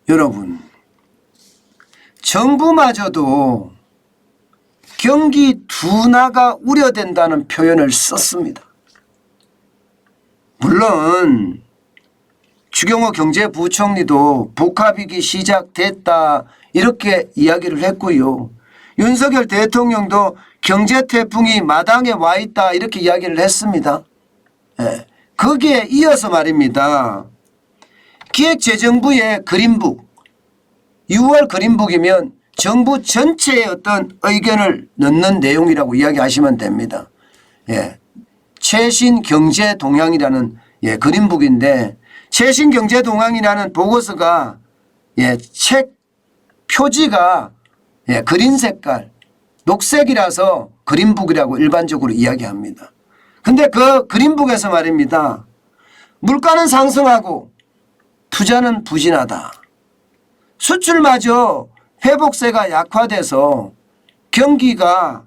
여러분, 정부마저도 경기 둔화가 우려된다는 표현을 썼습니다. 물론 추경호 경제부총리도 복합위기 시작됐다 이렇게 이야기를 했고요. 윤석열 대통령도 경제태풍이 마당에 와 있다 이렇게 이야기를 했습니다. 거기에 이어서 말입니다. 기획재정부의 그린북, 6월 그린북이면 정부 전체의 어떤 의견을 넣는 내용이라고 이야기하시면 됩니다. 최신 경제 동향이라는 그린북인데, 최신 경제 동향이라는 보고서가 책 표지가 그린 색깔, 녹색이라서 그린북이라고 일반적으로 이야기합니다. 근데 그 그린북에서 말입니다. 물가는 상승하고 투자는 부진하다. 수출마저 회복세가 약화돼서 경기가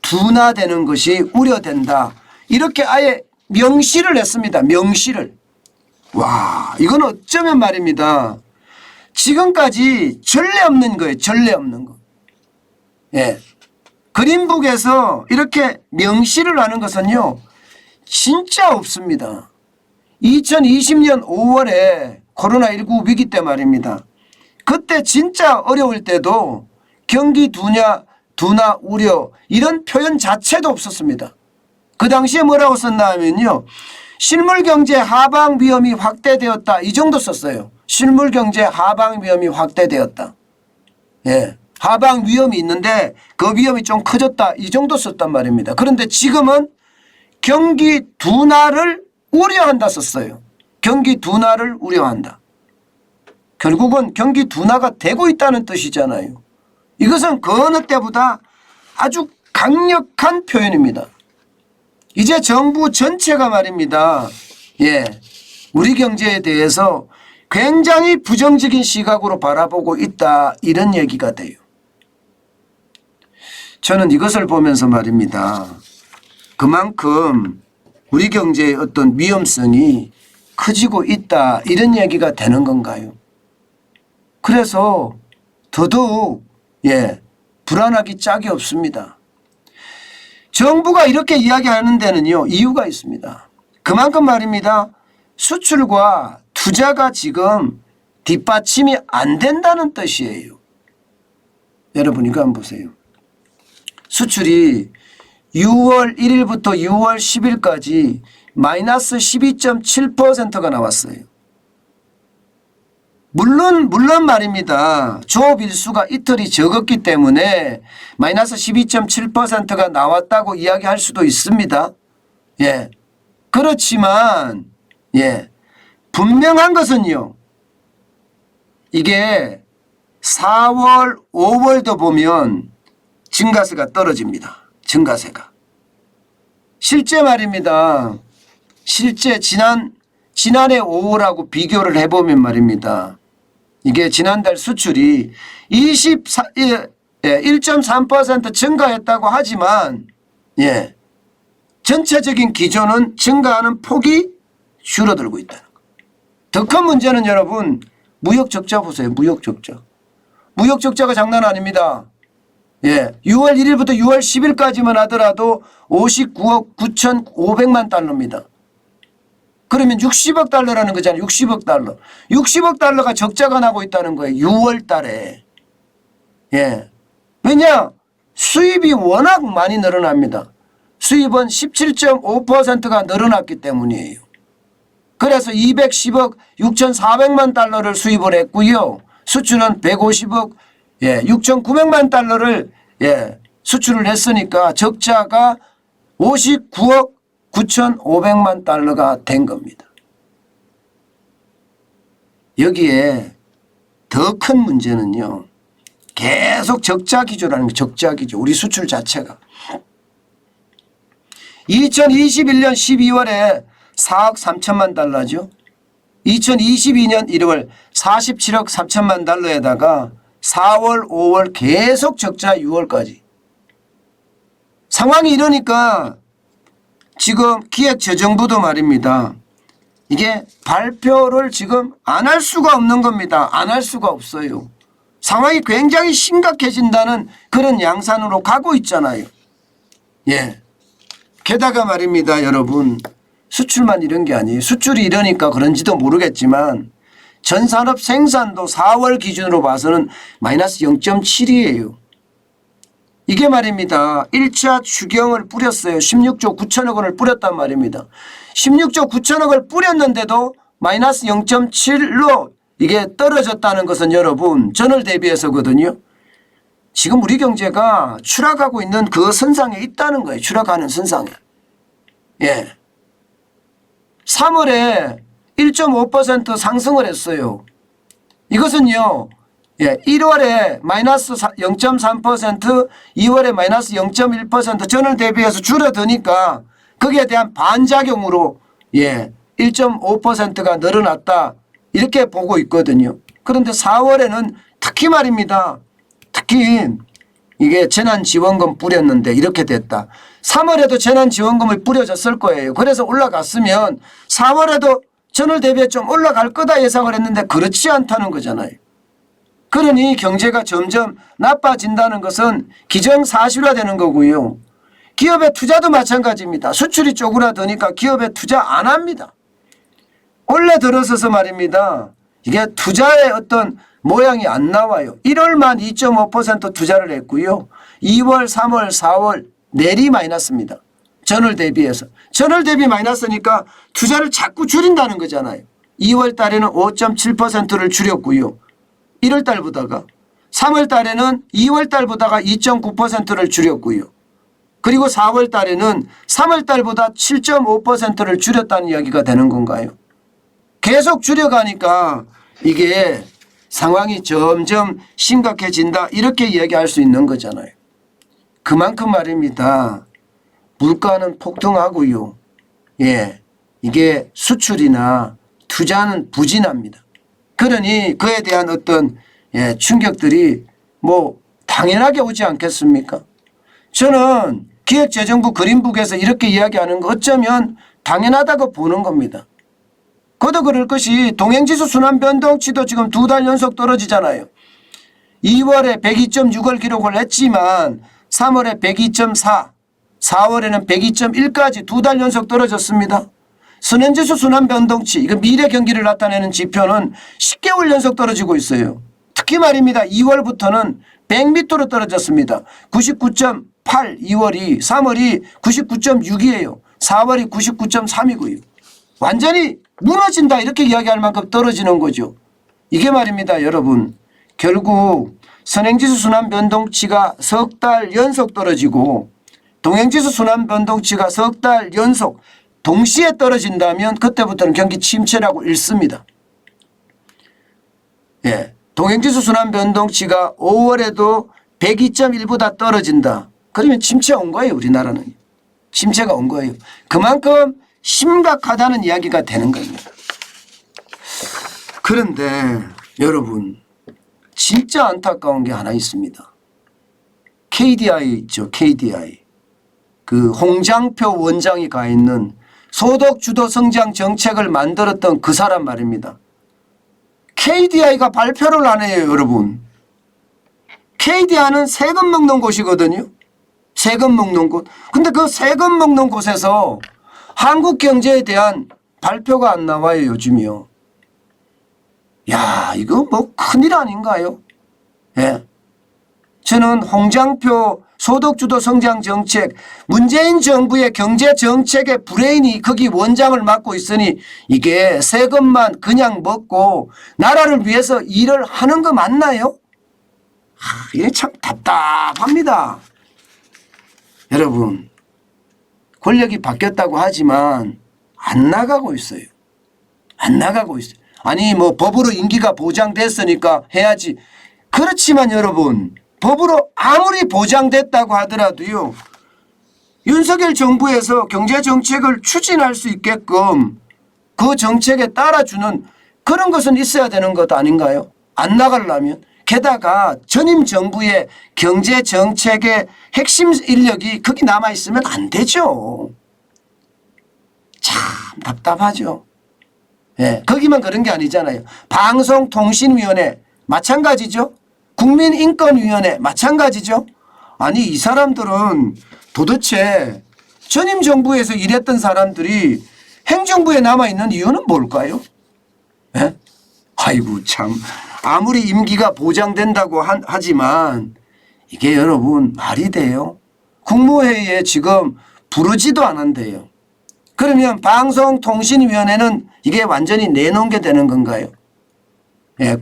둔화되는 것이 우려된다. 이렇게 아예 명시를 했습니다. 명시를. 와, 이건 어쩌면 말입니다. 지금까지 전례 없는 거예요. 전례 없는 거. 그린북에서 이렇게 명시를 하는 것은요, 진짜 없습니다. 2020년 5월에 코로나19 위기 때 말입니다. 그때 진짜 어려울 때도 경기 둔화 우려 이런 표현 자체도 없었습니다. 그 당시에 뭐라고 썼나 하면요. 실물경제 하방 위험이 확대되었다. 이 정도 썼어요. 실물경제 하방 위험이 확대되었다. 하방 위험이 있는데 그 위험이 좀 커졌다. 이 정도 썼단 말입니다. 그런데 지금은 경기 둔화를 우려한다 썼어요. 경기 둔화를 우려한다. 결국은 경기 둔화가 되고 있다는 뜻이잖아요. 이것은 그 어느 때보다 아주 강력한 표현입니다. 이제 정부 전체가 말입니다. 우리 경제에 대해서 굉장히 부정적인 시각으로 바라보고 있다. 이런 얘기가 돼요. 저는 이것을 보면서 말입니다. 그만큼 우리 경제의 어떤 위험성이 커지고 있다. 이런 얘기가 되는 건가요? 그래서 더더욱 불안하기 짝이 없습니다. 정부가 이렇게 이야기하는 데는요, 이유가 있습니다. 그만큼 말입니다. 수출과 투자가 지금 뒷받침이 안 된다는 뜻이에요. 여러분 이거 한번 보세요. 수출이 6월 1일부터 6월 10일까지 마이너스 12.7%가 나왔어요. 물론 말입니다. 조업 일수가 이틀이 적었기 때문에 마이너스 12.7%가 나왔다고 이야기할 수도 있습니다. 그렇지만 분명한 것은요. 이게 4월, 5월도 보면 증가세가 떨어집니다. 증가세가. 실제 말입니다. 실제 지난해 5월하고 비교를 해보면 말입니다. 이게 지난달 수출이 1.3% 증가했다고 하지만 전체적인 기조는 증가하는 폭이 줄어들고 있다는 거. 더 큰 문제는 여러분 무역 적자 보세요. 무역 적자. 무역 적자가 장난 아닙니다. 6월 1일부터 6월 10일까지만 하더라도 59억 9,500만 달러입니다. 그러면 60억 달러라는 거잖아요. 60억 달러. 60억 달러가 적자가 나고 있다는 거예요. 6월 달에. 왜냐? 수입이 워낙 많이 늘어납니다. 수입은 17.5%가 늘어났기 때문이에요. 그래서 210억 6,400만 달러를 수입을 했고요. 수출은 150억 6,900만 달러를 수출을 했으니까 적자가 59억 9,500만 달러가 된 겁니다. 여기에 더 큰 문제는요. 계속 적자 기조라는 게 적자 기조. 우리 수출 자체가. 2021년 12월에 4억 3천만 달러죠. 2022년 1월 47억 3천만 달러에다가 4월, 5월 계속 적자 6월까지. 상황이 이러니까 지금 기획재정부도 말입니다. 이게 발표를 지금 안 할 수가 없는 겁니다. 안 할 수가 없어요. 상황이 굉장히 심각해진다는 그런 양산으로 가고 있잖아요. 예. 게다가 말입니다, 여러분. 수출만 이런 게 아니에요. 수출이 이러니까 그런지도 모르겠지만 전산업 생산도 4월 기준으로 봐서는 마이너스 0.7이에요. 이게 말입니다. 1차 추경을 뿌렸어요. 16조 9천억 원을 뿌렸단 말입니다. 16조 9천억을 뿌렸는데도 마이너스 0.7로 이게 떨어졌다는 것은 여러분 전월 대비해서거든요. 지금 우리 경제가 추락하고 있는 그 선상에 있다는 거예요. 추락하는 선상에. 예. 3월에 1.5% 상승을 했어요. 이것은요. 예, 1월에 마이너스 0.3%, 2월에 마이너스 0.1% 전월 대비해서 줄어드니까 거기에 대한 반작용으로 예, 1.5%가 늘어났다. 이렇게 보고 있거든요. 그런데 4월에는 특히 말입니다. 특히 이게 재난지원금 뿌렸는데 이렇게 됐다. 3월에도 재난지원금을 뿌려졌을 거예요. 그래서 올라갔으면 4월에도 전월 대비해 좀 올라갈 거다 예상을 했는데 그렇지 않다는 거잖아요. 그러니 경제가 점점 나빠진다는 것은 기정사실화되는 거고요. 기업의 투자도 마찬가지입니다. 수출이 쪼그라드니까 기업에 투자 안 합니다. 올해 들어서서 말입니다. 이게 투자의 어떤 모양이 안 나와요. 1월만 2.5% 투자를 했고요. 2월, 3월, 4월 내리 마이너스입니다. 전월 대비해서. 전월 대비 마이너스니까 투자를 자꾸 줄인다는 거잖아요. 2월 달에는 5.7%를 줄였고요. 1월 달보다가 3월 달에는 2월 달보다가 2.9%를 줄였고요. 그리고 4월 달에는 3월 달보다 7.5%를 줄였다는 이야기가 되는 건가요? 계속 줄여가니까 이게 상황이 점점 심각해진다 이렇게 이야기할 수 있는 거잖아요. 그만큼 말입니다. 물가는 폭등하고요. 예, 이게 수출이나 투자는 부진합니다. 그러니 그에 대한 어떤 예, 충격들이 뭐 당연하게 오지 않겠습니까? 저는 기획재정부 그린북에서 이렇게 이야기하는 거 어쩌면 당연하다고 보는 겁니다. 그도 그럴 것이 동행지수 순환변동치도 지금 2달 연속 떨어지잖아요. 2월에 102.6을 기록을 했지만 3월에 102.4, 4월에는 102.1까지 2달 연속 떨어졌습니다. 선행지수 순환변동치, 이거 미래 경기를 나타내는 지표는 10개월 연속 떨어지고 있어요. 특히 말입니다. 2월부터는 100m로 떨어졌습니다. 99.8 2월이, 3월이 99.6이에요. 4월이 99.3이고요. 완전히 무너진다 이렇게 이야기할 만큼 떨어지는 거죠. 이게 말입니다. 여러분. 결국 선행지수 순환변동치가 석 달 연속 떨어지고 동행지수 순환변동치가 석 달 연속 동시에 떨어진다면 그때부터는 경기 침체라고 읽습니다. 예, 동행지수 순환변동치가 5월에도 102.1보다 떨어진다. 그러면 침체 온 거예요. 우리나라는. 침체가 온 거예요. 그만큼 심각하다는 이야기가 되는 겁니다. 그런데 여러분 진짜 안타까운 게 하나 있습니다. KDI 있죠. KDI. 그 홍장표 원장이 가 있는 소득주도 성장 정책을 만들었던 그 사람 말입니다. KDI가 발표를 안 해요. 여러분. KDI는 세금 먹는 곳이거든요. 세금 먹는 곳. 근데 그 세금 먹는 곳에서 한국 경제에 대한 발표가 안 나와요. 요즘이요. 야, 이거 뭐 큰일 아닌가요? 예. 저는 홍장표 소득주도 성장 정책, 문재인 정부의 경제 정책의 브레인이 거기 원장을 맡고 있으니 이게 세금만 그냥 먹고 나라를 위해서 일을 하는 거 맞나요? 이게 참 답답합니다. 여러분, 권력이 바뀌었다고 하지만 안 나가고 있어요. 안 나가고 있어요. 아니 뭐 법으로 임기가 보장됐으니까 해야지. 그렇지만 여러분 법으로 아무리 보장됐다고 하더라도요. 윤석열 정부에서 경제정책을 추진할 수 있게끔 그 정책에 따라주는 그런 것은 있어야 되는 것 아닌가요? 안 나가려면. 게다가 전임 정부의 경제정책의 핵심 인력이 거기 남아있으면 안 되죠. 참 답답하죠. 예, 거기만 그런 게 아니잖아요. 방송통신위원회 마찬가지죠. 국민인권위원회 마찬가지죠. 아니 이 사람들은 도대체 전임 정부에서 일했던 사람들이 행정부에 남아있는 이유는 뭘까요? 예? 아이고 참 아무리 임기가 보장된다고 하지만 이게 여러분 말이 돼요? 국무회의에 지금 부르지도 않은데요. 그러면 방송통신위원회는 이게 완전히 내놓은 게 되는 건가요? 예,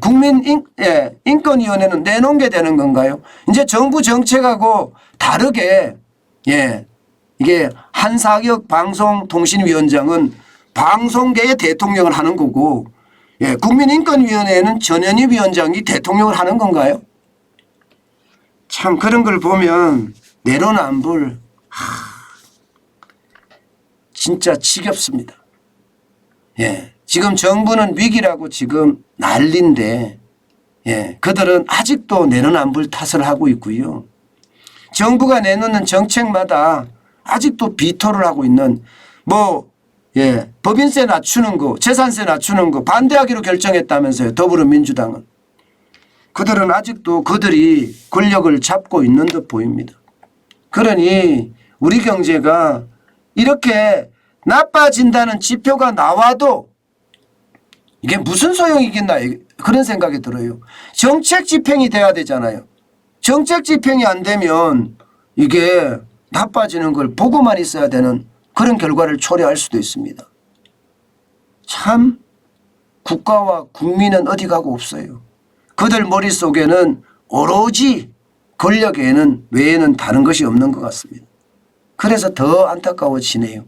인권위원회는 내놓은 게 되는 건가요? 이제 정부 정책하고 다르게 예, 이게 한사격 방송통신위원장은 방송계의 대통령을 하는 거고 예, 국민인권위원회는 전현희 위원장이 대통령을 하는 건가요? 참 그런 걸 보면 내로남불 진짜 지겹습니다. 예, 지금 정부는 위기라고 지금 난리인데 예, 그들은 아직도 내로남불 탓을 하고 있고요. 정부가 내놓는 정책마다 아직도 비토를 하고 있는 예, 법인세 낮추는 거, 재산세 낮추는 거 반대하기로 결정했다면서요. 더불어민주당은. 그들은 아직도 그들이 권력을 잡고 있는 듯 보입니다. 그러니 우리 경제가 이렇게 나빠진다는 지표가 나와도 이게 무슨 소용이겠나 그런 생각이 들어요. 정책 집행이 돼야 되잖아요. 정책 집행이 안 되면 이게 나빠지는 걸 보고만 있어야 되는 그런 결과를 초래할 수도 있습니다. 참 국가와 국민은 어디 가고 없어요. 그들 머릿속에는 오로지 권력에는 외에는 다른 것이 없는 것 같습니다. 그래서 더 안타까워지네요.